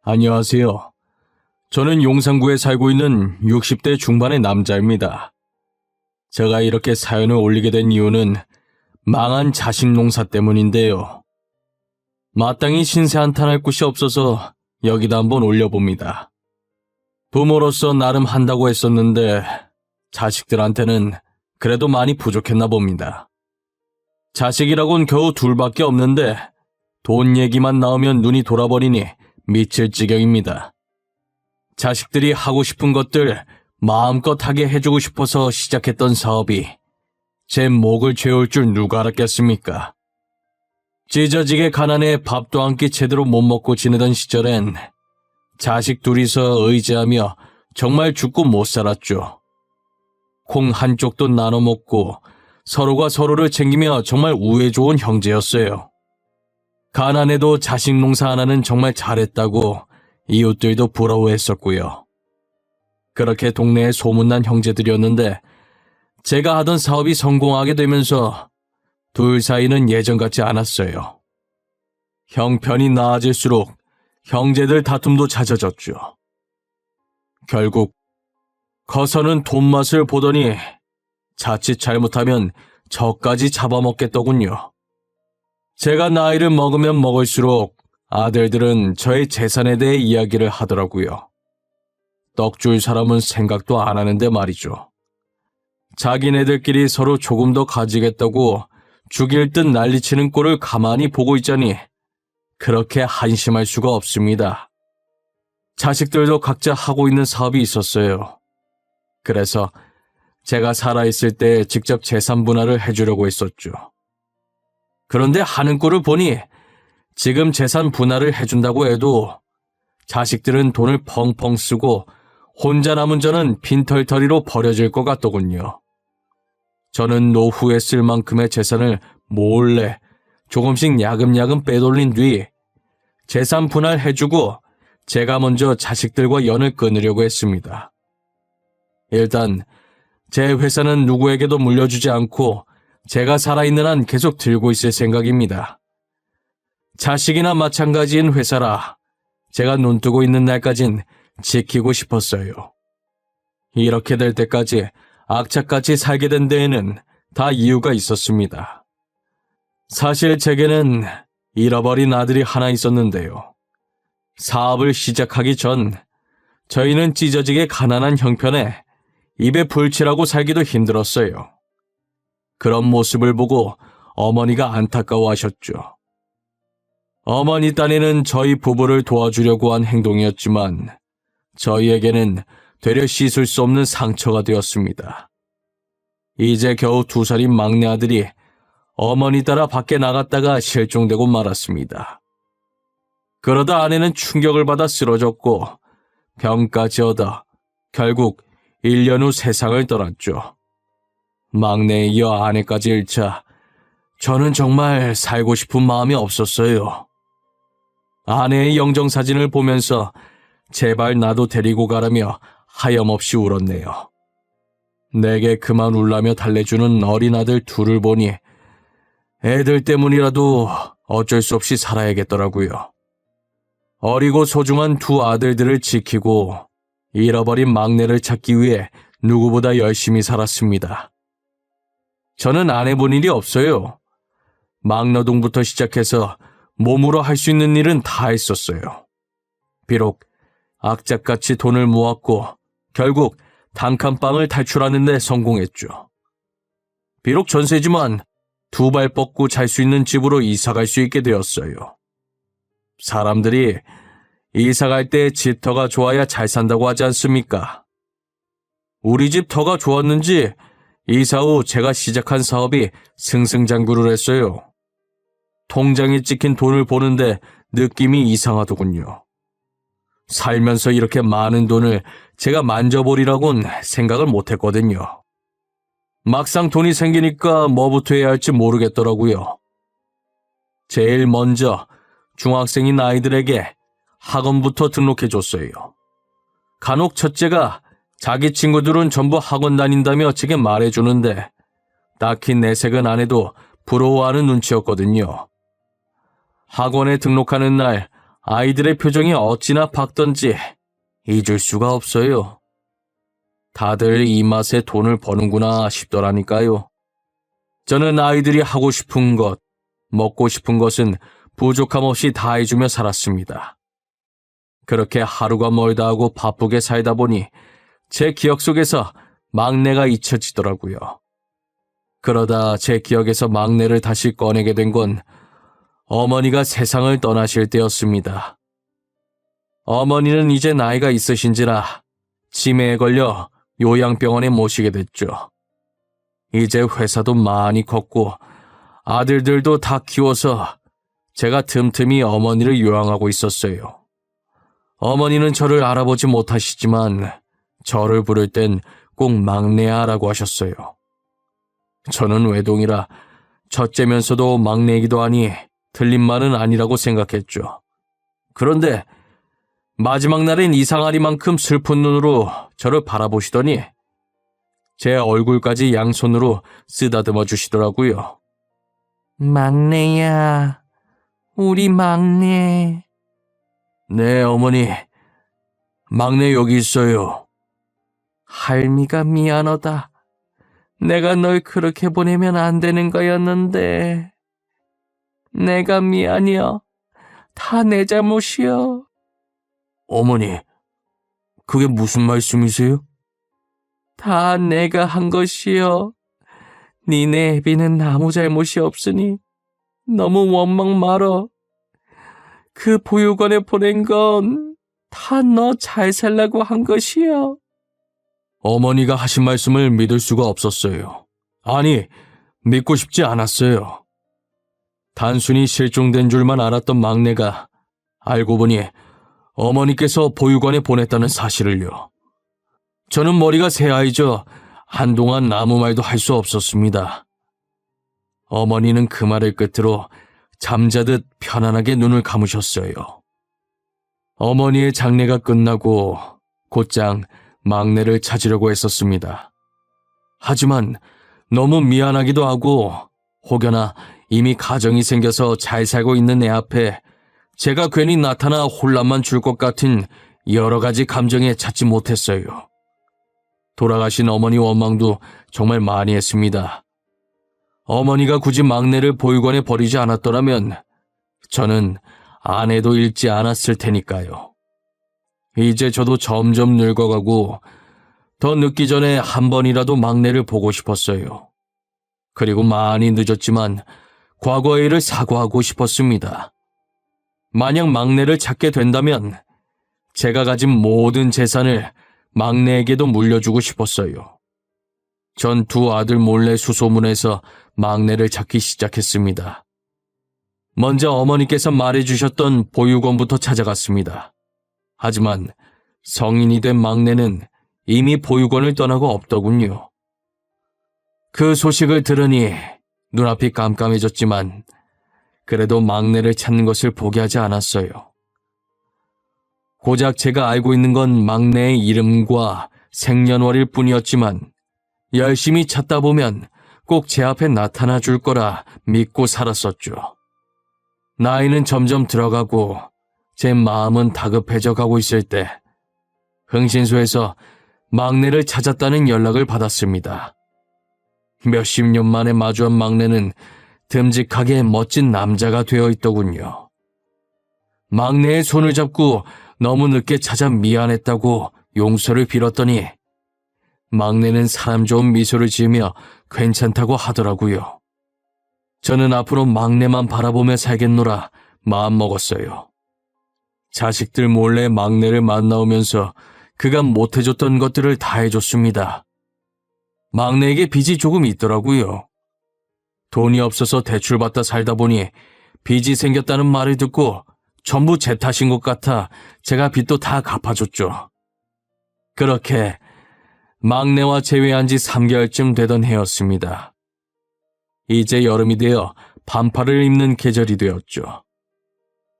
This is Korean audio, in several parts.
안녕하세요. 저는 용산구에 살고 있는 60대 중반의 남자입니다. 제가 이렇게 사연을 올리게 된 이유는 망한 자식 농사 때문인데요. 마땅히 신세 한탄할 곳이 없어서 여기다 한번 올려봅니다. 부모로서 나름 한다고 했었는데 자식들한테는 그래도 많이 부족했나 봅니다. 자식이라곤 겨우 둘밖에 없는데 돈 얘기만 나오면 눈이 돌아버리니 미칠 지경입니다. 자식들이 하고 싶은 것들 마음껏 하게 해주고 싶어서 시작했던 사업이 제 목을 죄올 줄 누가 알았겠습니까? 찢어지게 가난해 밥도 한 끼 제대로 못 먹고 지내던 시절엔 자식 둘이서 의지하며 정말 죽고 못 살았죠. 콩 한쪽도 나눠 먹고 서로가 서로를 챙기며 정말 우애 좋은 형제였어요. 가난해도 자식 농사 하나는 정말 잘했다고 이웃들도 부러워했었고요. 그렇게 동네에 소문난 형제들이었는데 제가 하던 사업이 성공하게 되면서 둘 사이는 예전 같지 않았어요. 형편이 나아질수록 형제들 다툼도 잦아졌죠. 결국 커서는 돈맛을 보더니 자칫 잘못하면 저까지 잡아먹겠더군요. 제가 나이를 먹으면 먹을수록 아들들은 저의 재산에 대해 이야기를 하더라고요. 떡 줄 사람은 생각도 안 하는데 말이죠. 자기네들끼리 서로 조금 더 가지겠다고 죽일 듯 난리치는 꼴을 가만히 보고 있자니 그렇게 한심할 수가 없습니다. 자식들도 각자 하고 있는 사업이 있었어요. 그래서 제가 살아있을 때 직접 재산 분할을 해주려고 했었죠. 그런데 하는 꼴을 보니 지금 재산 분할을 해준다고 해도 자식들은 돈을 펑펑 쓰고 혼자 남은 저는 빈털터리로 버려질 것 같더군요. 저는 노후에 쓸 만큼의 재산을 몰래 조금씩 야금야금 빼돌린 뒤 재산 분할해주고 제가 먼저 자식들과 연을 끊으려고 했습니다. 일단 제 회사는 누구에게도 물려주지 않고 제가 살아있는 한 계속 들고 있을 생각입니다. 자식이나 마찬가지인 회사라 제가 눈뜨고 있는 날까진 지키고 싶었어요. 이렇게 될 때까지 악착같이 살게 된 데에는 다 이유가 있었습니다. 사실 제게는 잃어버린 아들이 하나 있었는데요. 사업을 시작하기 전 저희는 찢어지게 가난한 형편에 입에 불칠하고 살기도 힘들었어요. 그런 모습을 보고 어머니가 안타까워하셨죠. 어머니 딴에는 저희 부부를 도와주려고 한 행동이었지만 저희에게는 되려 씻을 수 없는 상처가 되었습니다. 이제 겨우 2살인 막내 아들이 어머니 따라 밖에 나갔다가 실종되고 말았습니다. 그러다 아내는 충격을 받아 쓰러졌고 병까지 얻어 결국 1년 후 세상을 떠났죠. 막내에 이어 아내까지 잃자 저는 정말 살고 싶은 마음이 없었어요. 아내의 영정사진을 보면서 제발 나도 데리고 가라며 하염없이 울었네요. 내게 그만 울라며 달래주는 어린 아들 둘을 보니 애들 때문이라도 어쩔 수 없이 살아야겠더라고요. 어리고 소중한 두 아들들을 지키고 잃어버린 막내를 찾기 위해 누구보다 열심히 살았습니다. 저는 안 해본 일이 없어요. 막노동부터 시작해서 몸으로 할 수 있는 일은 다 했었어요. 비록 악착같이 돈을 모았고 결국 단칸방을 탈출하는 데 성공했죠. 비록 전세지만 2발 뻗고 잘 수 있는 집으로 이사갈 수 있게 되었어요. 사람들이 이사갈 때 집 터가 좋아야 잘 산다고 하지 않습니까? 우리 집 터가 좋았는지 이사 후 제가 시작한 사업이 승승장구를 했어요. 통장에 찍힌 돈을 보는데 느낌이 이상하더군요. 살면서 이렇게 많은 돈을 제가 만져보리라곤 생각을 못했거든요. 막상 돈이 생기니까 뭐부터 해야 할지 모르겠더라고요. 제일 먼저 중학생인 아이들에게 학원부터 등록해줬어요. 간혹 첫째가 자기 친구들은 전부 학원 다닌다며 제게 말해주는데 딱히 내색은 안 해도 부러워하는 눈치였거든요. 학원에 등록하는 날 아이들의 표정이 어찌나 밝던지 잊을 수가 없어요. 다들 이 맛에 돈을 버는구나 싶더라니까요. 저는 아이들이 하고 싶은 것, 먹고 싶은 것은 부족함 없이 다 해주며 살았습니다. 그렇게 하루가 멀다 하고 바쁘게 살다 보니 제 기억 속에서 막내가 잊혀지더라고요. 그러다 제 기억에서 막내를 다시 꺼내게 된 건 어머니가 세상을 떠나실 때였습니다. 어머니는 이제 나이가 있으신지라 치매에 걸려 요양병원에 모시게 됐죠. 이제 회사도 많이 컸고 아들들도 다 키워서 제가 틈틈이 어머니를 요양하고 있었어요. 어머니는 저를 알아보지 못하시지만 저를 부를 땐 꼭 막내야라고 하셨어요. 저는 외동이라 첫째면서도 막내이기도 하니 틀린 말은 아니라고 생각했죠. 그런데 마지막 날엔 이상하리만큼 슬픈 눈으로 저를 바라보시더니 제 얼굴까지 양손으로 쓰다듬어 주시더라고요. 막내야, 우리 막내. 네, 어머니. 막내 여기 있어요. 할미가 미안하다. 내가 널 그렇게 보내면 안 되는 거였는데. 내가 미안이여. 다 내 잘못이여. 어머니, 그게 무슨 말씀이세요? 다 내가 한 것이여. 니네 애비는 아무 잘못이 없으니 너무 원망 말어. 그 보육원에 보낸 건 다 너 잘 살라고 한 것이여. 어머니가 하신 말씀을 믿을 수가 없었어요. 아니, 믿고 싶지 않았어요. 단순히 실종된 줄만 알았던 막내가 알고 보니 어머니께서 보육원에 보냈다는 사실을요. 저는 머리가 새아이죠. 한동안 아무 말도 할 수 없었습니다. 어머니는 그 말을 끝으로 잠자듯 편안하게 눈을 감으셨어요. 어머니의 장례가 끝나고 곧장 막내를 찾으려고 했었습니다. 하지만 너무 미안하기도 하고 혹여나 이미 가정이 생겨서 잘 살고 있는 애 앞에 제가 괜히 나타나 혼란만 줄 것 같은 여러 가지 감정에 찾지 못했어요. 돌아가신 어머니 원망도 정말 많이 했습니다. 어머니가 굳이 막내를 보육원에 버리지 않았더라면 저는 아내도 잃지 않았을 테니까요. 이제 저도 점점 늙어가고 더 늙기 전에 한 번이라도 막내를 보고 싶었어요. 그리고 많이 늦었지만 과거의 일을 사과하고 싶었습니다. 만약 막내를 찾게 된다면 제가 가진 모든 재산을 막내에게도 물려주고 싶었어요. 전 두 아들 몰래 수소문해서 막내를 찾기 시작했습니다. 먼저 어머니께서 말해주셨던 보육원부터 찾아갔습니다. 하지만 성인이 된 막내는 이미 보육원을 떠나고 없더군요. 그 소식을 들으니 눈앞이 깜깜해졌지만 그래도 막내를 찾는 것을 포기하지 않았어요. 고작 제가 알고 있는 건 막내의 이름과 생년월일 뿐이었지만 열심히 찾다 보면 꼭 제 앞에 나타나 줄 거라 믿고 살았었죠. 나이는 점점 들어가고 제 마음은 다급해져 가고 있을 때 흥신소에서 막내를 찾았다는 연락을 받았습니다. 몇십 년 만에 마주한 막내는 듬직하게 멋진 남자가 되어 있더군요. 막내의 손을 잡고 너무 늦게 찾아 미안했다고 용서를 빌었더니 막내는 사람 좋은 미소를 지으며 괜찮다고 하더라고요. 저는 앞으로 막내만 바라보며 살겠노라 마음먹었어요. 자식들 몰래 막내를 만나오면서 그가 못해줬던 것들을 다 해줬습니다. 막내에게 빚이 조금 있더라고요. 돈이 없어서 대출받다 살다 보니 빚이 생겼다는 말을 듣고 전부 제 탓인 것 같아 제가 빚도 다 갚아줬죠. 그렇게 막내와 재회한 지 3개월쯤 되던 해였습니다. 이제 여름이 되어 반팔을 입는 계절이 되었죠.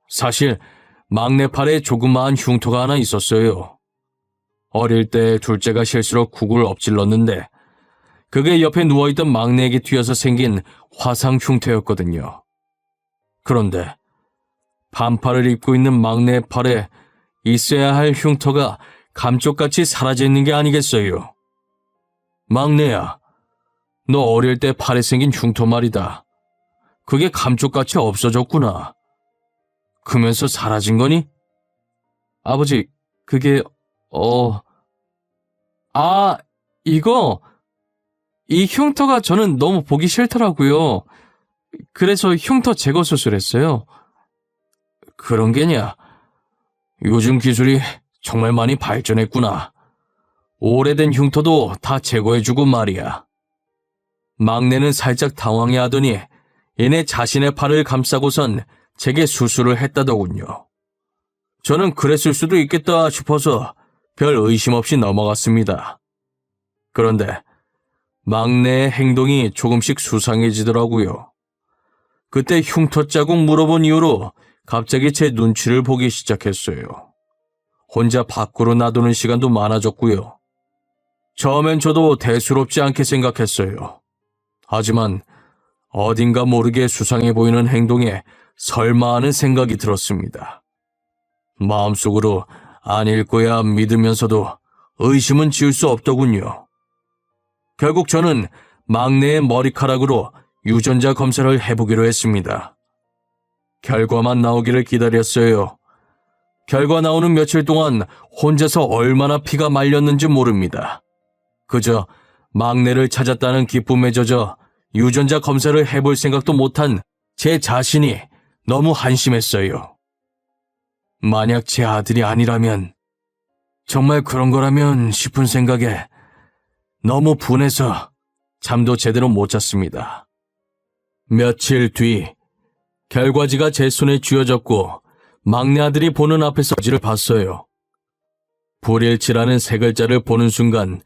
사실 막내 팔에 조그마한 흉터가 하나 있었어요. 어릴 때 둘째가 실수로 국을 엎질렀는데 그게 옆에 누워있던 막내에게 튀어서 생긴 화상 흉터였거든요. 그런데 반팔을 입고 있는 막내의 팔에 있어야 할 흉터가 감쪽같이 사라져 있는 게 아니겠어요. 막내야, 너 어릴 때 팔에 생긴 흉터 말이다. 그게 감쪽같이 없어졌구나. 크면서 사라진 거니? 아버지, 그게, 이거, 이 흉터가 저는 너무 보기 싫더라고요. 그래서 흉터 제거 수술했어요. 그런 게냐? 요즘 기술이 정말 많이 발전했구나. 오래된 흉터도 다 제거해주고 말이야. 막내는 살짝 당황해하더니 이내 자신의 팔을 감싸고선 제게 수술을 했다더군요. 저는 그랬을 수도 있겠다 싶어서 별 의심 없이 넘어갔습니다. 그런데 막내의 행동이 조금씩 수상해지더라고요. 그때 흉터 자국 물어본 이후로 갑자기 제 눈치를 보기 시작했어요. 혼자 밖으로 놔두는 시간도 많아졌고요. 처음엔 저도 대수롭지 않게 생각했어요. 하지만 어딘가 모르게 수상해 보이는 행동에 설마 하는 생각이 들었습니다. 마음속으로 아닐 거야 믿으면서도 의심은 지을 수 없더군요. 결국 저는 막내의 머리카락으로 유전자 검사를 해보기로 했습니다. 결과만 나오기를 기다렸어요. 결과 나오는 며칠 동안 혼자서 얼마나 피가 말렸는지 모릅니다. 그저 막내를 찾았다는 기쁨에 젖어 유전자 검사를 해볼 생각도 못한 제 자신이 너무 한심했어요. 만약 제 아들이 아니라면, 정말 그런 거라면 싶은 생각에 너무 분해서 잠도 제대로 못 잤습니다. 며칠 뒤 결과지가 제 손에 쥐어졌고 막내 아들이 보는 앞에서 지를 봤어요. 불일치라는 세 글자를 보는 순간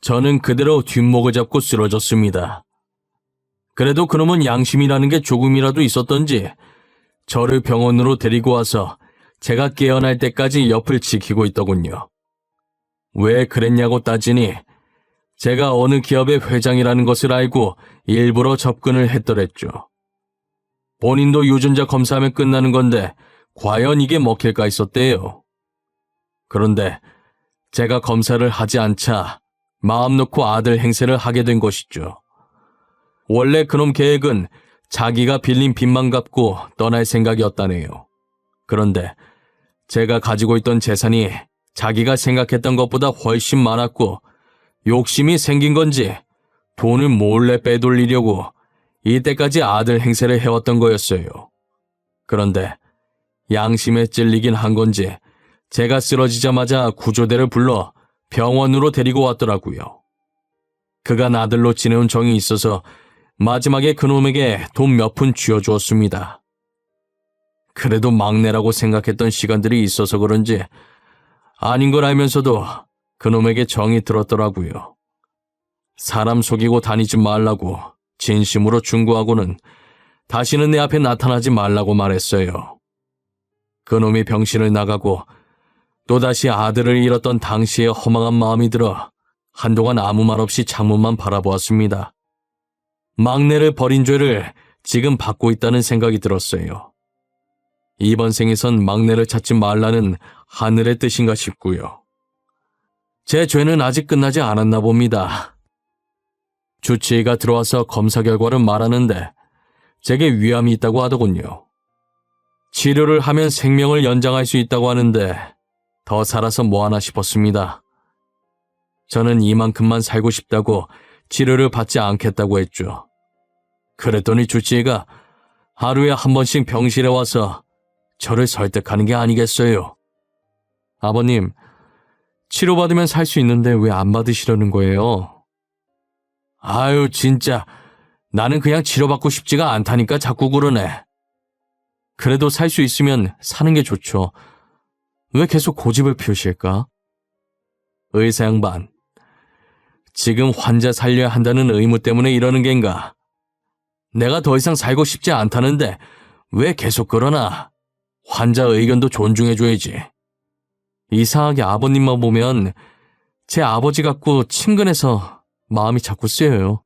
저는 그대로 뒷목을 잡고 쓰러졌습니다. 그래도 그놈은 양심이라는 게 조금이라도 있었던지 저를 병원으로 데리고 와서 제가 깨어날 때까지 옆을 지키고 있더군요. 왜 그랬냐고 따지니 제가 어느 기업의 회장이라는 것을 알고 일부러 접근을 했더랬죠. 본인도 유전자 검사하면 끝나는 건데 과연 이게 먹힐까 했었대요. 그런데 제가 검사를 하지 않자 마음 놓고 아들 행세를 하게 된 것이죠. 원래 그놈 계획은 자기가 빌린 빚만 갚고 떠날 생각이었다네요. 그런데 제가 가지고 있던 재산이 자기가 생각했던 것보다 훨씬 많았고 욕심이 생긴 건지 돈을 몰래 빼돌리려고 이때까지 아들 행세를 해왔던 거였어요. 그런데 양심에 찔리긴 한 건지 제가 쓰러지자마자 구조대를 불러 병원으로 데리고 왔더라고요. 그간 아들로 지내온 정이 있어서 마지막에 그놈에게 돈 몇 푼 쥐어주었습니다. 그래도 막내라고 생각했던 시간들이 있어서 그런지 아닌 걸 알면서도 그놈에게 정이 들었더라고요. 사람 속이고 다니지 말라고 진심으로 충고하고는 다시는 내 앞에 나타나지 말라고 말했어요. 그놈이 병실을 나가고 또다시 아들을 잃었던 당시의 허망한 마음이 들어 한동안 아무 말 없이 창문만 바라보았습니다. 막내를 버린 죄를 지금 받고 있다는 생각이 들었어요. 이번 생에선 막내를 찾지 말라는 하늘의 뜻인가 싶고요. 제 죄는 아직 끝나지 않았나 봅니다. 주치의가 들어와서 검사 결과를 말하는데 제게 위암이 있다고 하더군요. 치료를 하면 생명을 연장할 수 있다고 하는데 더 살아서 뭐하나 싶었습니다. 저는 이만큼만 살고 싶다고 치료를 받지 않겠다고 했죠. 그랬더니 주치의가 하루에 한 번씩 병실에 와서 저를 설득하는 게 아니겠어요. 아버님, 치료받으면 살 수 있는데 왜 안 받으시려는 거예요? 아유, 진짜 나는 그냥 치료받고 싶지가 않다니까 자꾸 그러네. 그래도 살 수 있으면 사는 게 좋죠. 왜 계속 고집을 피우실까? 의사 양반, 지금 환자 살려야 한다는 의무 때문에 이러는 겐가? 내가 더 이상 살고 싶지 않다는데 왜 계속 그러나? 환자 의견도 존중해줘야지. 이상하게 아버님만 보면 제 아버지 같고 친근해서 마음이 자꾸 쓰여요.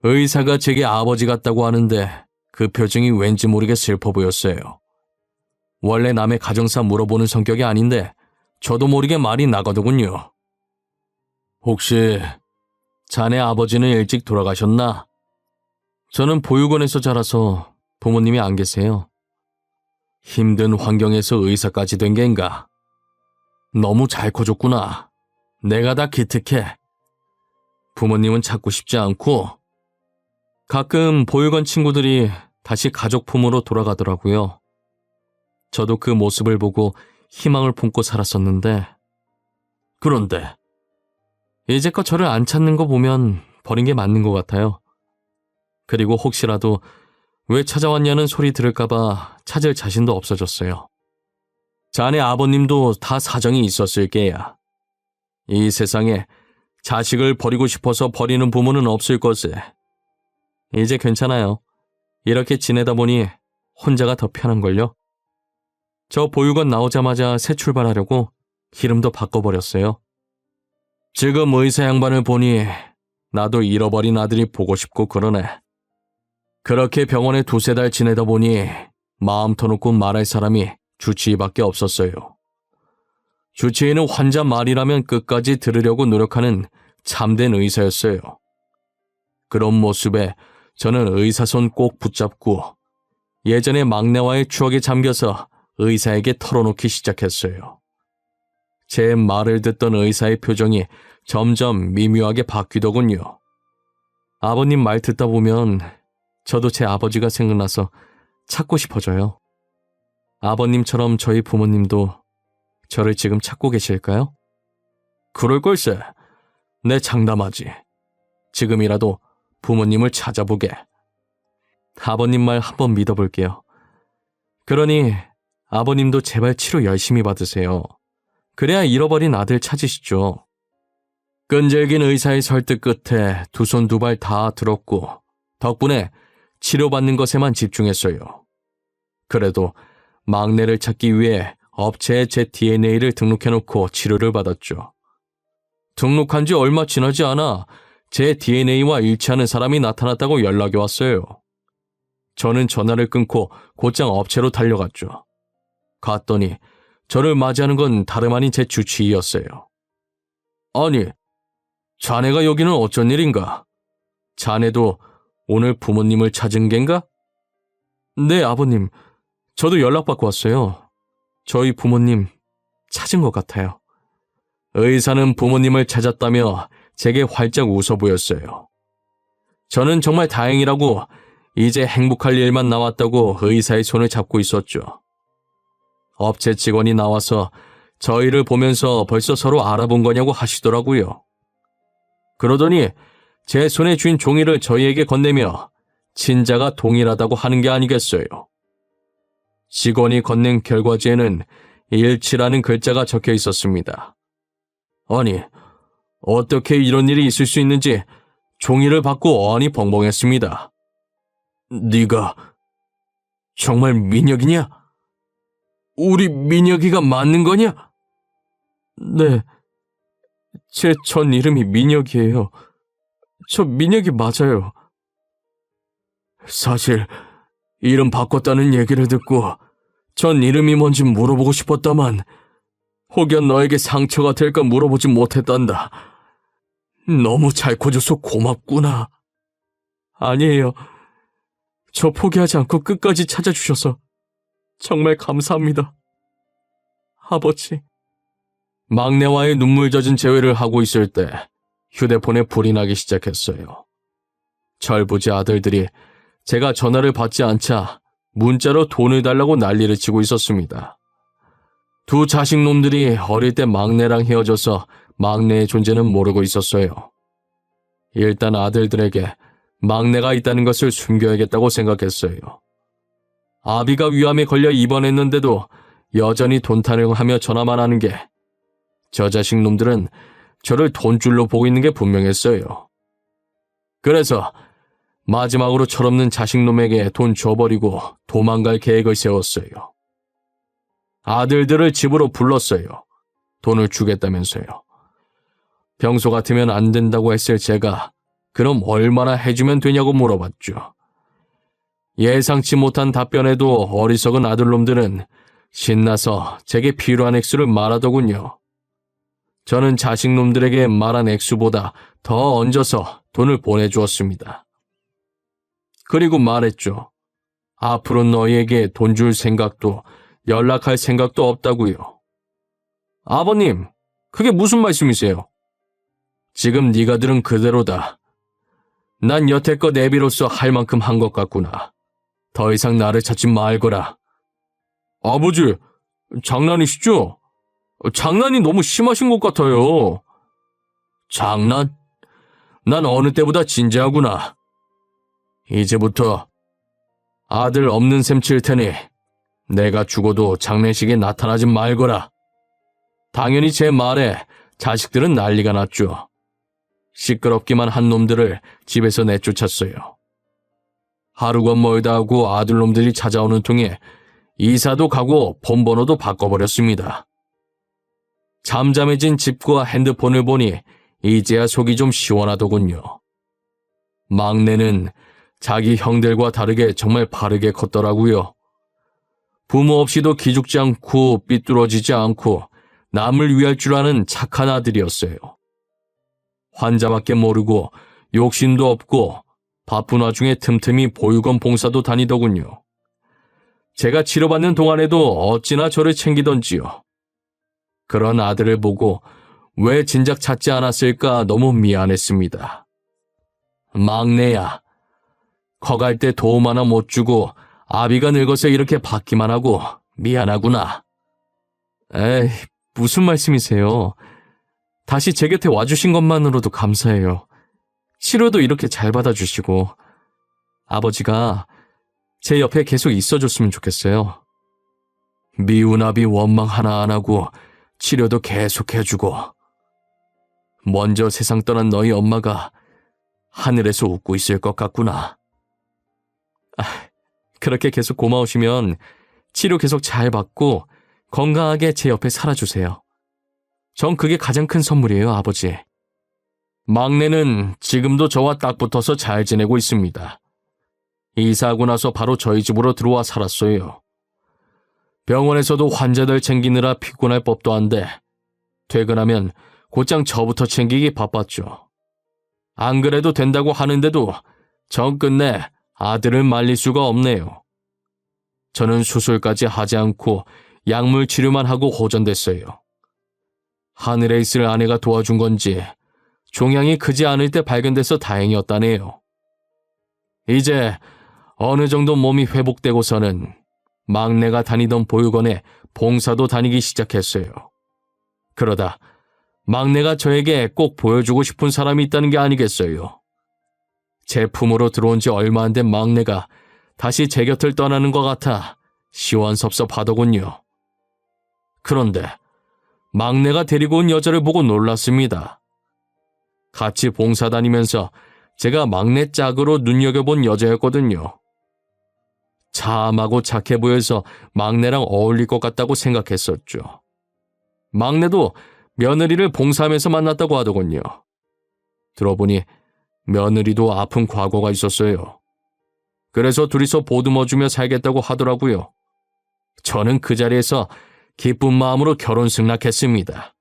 의사가 제게 아버지 같다고 하는데 그 표정이 왠지 모르게 슬퍼 보였어요. 원래 남의 가정사 물어보는 성격이 아닌데 저도 모르게 말이 나가더군요. 혹시 자네 아버지는 일찍 돌아가셨나? 저는 보육원에서 자라서 부모님이 안 계세요. 힘든 환경에서 의사까지 된 겐가? 너무 잘 커줬구나. 내가 다 기특해. 부모님은 찾고 싶지 않고 가끔 보육원 친구들이 다시 가족품으로 돌아가더라고요. 저도 그 모습을 보고 희망을 품고 살았었는데 그런데 이제껏 저를 안 찾는 거 보면 버린 게 맞는 것 같아요. 그리고 혹시라도 왜 찾아왔냐는 소리 들을까봐 찾을 자신도 없어졌어요. 자네 아버님도 다 사정이 있었을 게야. 이 세상에 자식을 버리고 싶어서 버리는 부모는 없을 것에. 이제 괜찮아요. 이렇게 지내다 보니 혼자가 더 편한걸요. 저 보육원 나오자마자 새 출발하려고 이름도 바꿔버렸어요. 지금 의사 양반을 보니 나도 잃어버린 아들이 보고 싶고 그러네. 그렇게 병원에 두세 달 지내다 보니 마음 터놓고 말할 사람이 주치의밖에 없었어요. 주치의는 환자 말이라면 끝까지 들으려고 노력하는 참된 의사였어요. 그런 모습에 저는 의사 손 꼭 붙잡고 예전의 막내와의 추억에 잠겨서 의사에게 털어놓기 시작했어요. 제 말을 듣던 의사의 표정이 점점 미묘하게 바뀌더군요. 아버님 말 듣다 보면 저도 제 아버지가 생각나서 찾고 싶어져요. 아버님처럼 저희 부모님도 저를 지금 찾고 계실까요? 그럴 걸세. 내 장담하지. 지금이라도 부모님을 찾아보게. 아버님 말 한번 믿어볼게요. 그러니 아버님도 제발 치료 열심히 받으세요. 그래야 잃어버린 아들 찾으시죠. 끈질긴 의사의 설득 끝에 두 손 두 발 다 들었고 덕분에 치료받는 것에만 집중했어요. 그래도 막내를 찾기 위해 업체에 제 DNA를 등록해놓고 치료를 받았죠. 등록한 지 얼마 지나지 않아 제 DNA와 일치하는 사람이 나타났다고 연락이 왔어요. 저는 전화를 끊고 곧장 업체로 달려갔죠. 갔더니 저를 맞이하는 건 다름 아닌 제 주치의였어요. 아니, 자네가 여기는 어쩐 일인가? 자네도 오늘 부모님을 찾은 겐가? 네, 아버님. 저도 연락받고 왔어요. 저희 부모님 찾은 것 같아요. 의사는 부모님을 찾았다며 제게 활짝 웃어 보였어요. 저는 정말 다행이라고 이제 행복할 일만 남았다고 의사의 손을 잡고 있었죠. 업체 직원이 나와서 저희를 보면서 벌써 서로 알아본 거냐고 하시더라고요. 그러더니 제 손에 쥔 종이를 저희에게 건네며 친자가 동일하다고 하는 게 아니겠어요. 직원이 건넨 결과지에는 일치라는 글자가 적혀 있었습니다. 아니, 어떻게 이런 일이 있을 수 있는지 종이를 받고 어안이 벙벙했습니다. 네가 정말 민혁이냐? 우리 민혁이가 맞는 거냐? 네, 제 전 이름이 민혁이에요. 저 민혁이 맞아요. 사실 이름 바꿨다는 얘기를 듣고 전 이름이 뭔지 물어보고 싶었다만 혹여 너에게 상처가 될까 물어보지 못했단다. 너무 잘 커줘서 고맙구나. 아니에요. 저 포기하지 않고 끝까지 찾아주셔서 정말 감사합니다. 아버지. 막내와의 눈물 젖은 재회를 하고 있을 때 휴대폰에 불이 나기 시작했어요. 철부지 아들들이 제가 전화를 받지 않자 문자로 돈을 달라고 난리를 치고 있었습니다. 두 자식놈들이 어릴 때 막내랑 헤어져서 막내의 존재는 모르고 있었어요. 일단 아들들에게 막내가 있다는 것을 숨겨야겠다고 생각했어요. 아비가 위암에 걸려 입원했는데도 여전히 돈 타령하며 전화만 하는 게 저 자식 놈들은 저를 돈줄로 보고 있는 게 분명했어요. 그래서 마지막으로 철없는 자식놈에게 돈 줘버리고 도망갈 계획을 세웠어요. 아들들을 집으로 불렀어요. 돈을 주겠다면서요. 평소 같으면 안 된다고 했을 제가 그럼 얼마나 해주면 되냐고 물어봤죠. 예상치 못한 답변에도 어리석은 아들놈들은 신나서 제게 필요한 액수를 말하더군요. 저는 자식놈들에게 말한 액수보다 더 얹어서 돈을 보내주었습니다. 그리고 말했죠. 앞으로 너희에게 돈 줄 생각도 연락할 생각도 없다고요. 아버님, 그게 무슨 말씀이세요? 지금 네가 들은 그대로다. 난 여태껏 애비로서 할 만큼 한 것 같구나. 더 이상 나를 찾지 말거라. 아버지, 장난이시죠? 장난이 너무 심하신 것 같아요. 장난? 난 어느 때보다 진지하구나. 이제부터 아들 없는 셈 칠 테니 내가 죽어도 장례식에 나타나지 말거라. 당연히 제 말에 자식들은 난리가 났죠. 시끄럽기만 한 놈들을 집에서 내쫓았어요. 하루가 멀다 하고 아들놈들이 찾아오는 통에 이사도 가고 폰번호도 바꿔버렸습니다. 잠잠해진 집과 핸드폰을 보니 이제야 속이 좀 시원하더군요. 막내는 자기 형들과 다르게 정말 바르게 컸더라고요. 부모 없이도 기죽지 않고 삐뚤어지지 않고 남을 위할 줄 아는 착한 아들이었어요. 환자밖에 모르고 욕심도 없고 바쁜 와중에 틈틈이 보육원 봉사도 다니더군요. 제가 치료받는 동안에도 어찌나 저를 챙기던지요. 그런 아들을 보고 왜 진작 찾지 않았을까 너무 미안했습니다. 막내야, 커갈 때 도움 하나 못 주고 아비가 늙어서 이렇게 받기만 하고 미안하구나. 에이, 무슨 말씀이세요? 다시 제 곁에 와주신 것만으로도 감사해요. 치료도 이렇게 잘 받아주시고 아버지가 제 옆에 계속 있어줬으면 좋겠어요. 미운 아비 원망 하나 안 하고 치료도 계속 해주고 먼저 세상 떠난 너희 엄마가 하늘에서 웃고 있을 것 같구나. 그렇게 계속 고마우시면 치료 계속 잘 받고 건강하게 제 옆에 살아주세요. 전 그게 가장 큰 선물이에요, 아버지. 막내는 지금도 저와 딱 붙어서 잘 지내고 있습니다. 이사하고 나서 바로 저희 집으로 들어와 살았어요. 병원에서도 환자들 챙기느라 피곤할 법도 한데 퇴근하면 곧장 저부터 챙기기 바빴죠. 안 그래도 된다고 하는데도 전 끝내 아들을 말릴 수가 없네요. 저는 수술까지 하지 않고 약물 치료만 하고 호전됐어요. 하늘에 있을 아내가 도와준 건지 종양이 크지 않을 때 발견돼서 다행이었다네요. 이제 어느 정도 몸이 회복되고서는 막내가 다니던 보육원에 봉사도 다니기 시작했어요. 그러다 막내가 저에게 꼭 보여주고 싶은 사람이 있다는 게 아니겠어요. 제 품으로 들어온 지 얼마 안 된 막내가 다시 제 곁을 떠나는 것 같아 시원섭섭하더군요. 그런데 막내가 데리고 온 여자를 보고 놀랐습니다. 같이 봉사 다니면서 제가 막내 짝으로 눈여겨본 여자였거든요. 참하고 착해 보여서 막내랑 어울릴 것 같다고 생각했었죠. 막내도 며느리를 봉사하면서 만났다고 하더군요. 들어보니 며느리도 아픈 과거가 있었어요. 그래서 둘이서 보듬어주며 살겠다고 하더라고요. 저는 그 자리에서 기쁜 마음으로 결혼 승낙했습니다.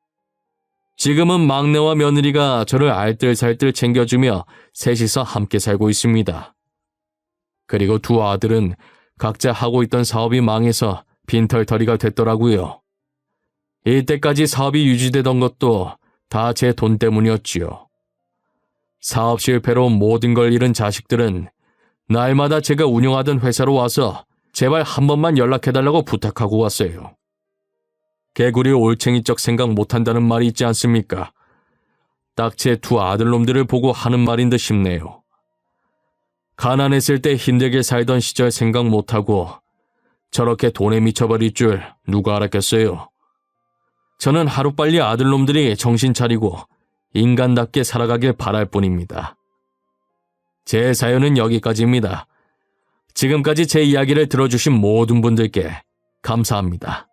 지금은 막내와 며느리가 저를 알뜰살뜰 챙겨주며 셋이서 함께 살고 있습니다. 그리고 두 아들은 각자 하고 있던 사업이 망해서 빈털터리가 됐더라고요. 이때까지 사업이 유지되던 것도 다 제 돈 때문이었지요. 사업 실패로 모든 걸 잃은 자식들은 날마다 제가 운영하던 회사로 와서 제발 한 번만 연락해달라고 부탁하고 왔어요. 개구리 올챙이적 생각 못한다는 말이 있지 않습니까? 딱 제 두 아들놈들을 보고 하는 말인 듯 싶네요. 가난했을 때 힘들게 살던 시절 생각 못하고 저렇게 돈에 미쳐버릴 줄 누가 알았겠어요. 저는 하루빨리 아들놈들이 정신 차리고 인간답게 살아가길 바랄 뿐입니다. 제 사연은 여기까지입니다. 지금까지 제 이야기를 들어주신 모든 분들께 감사합니다.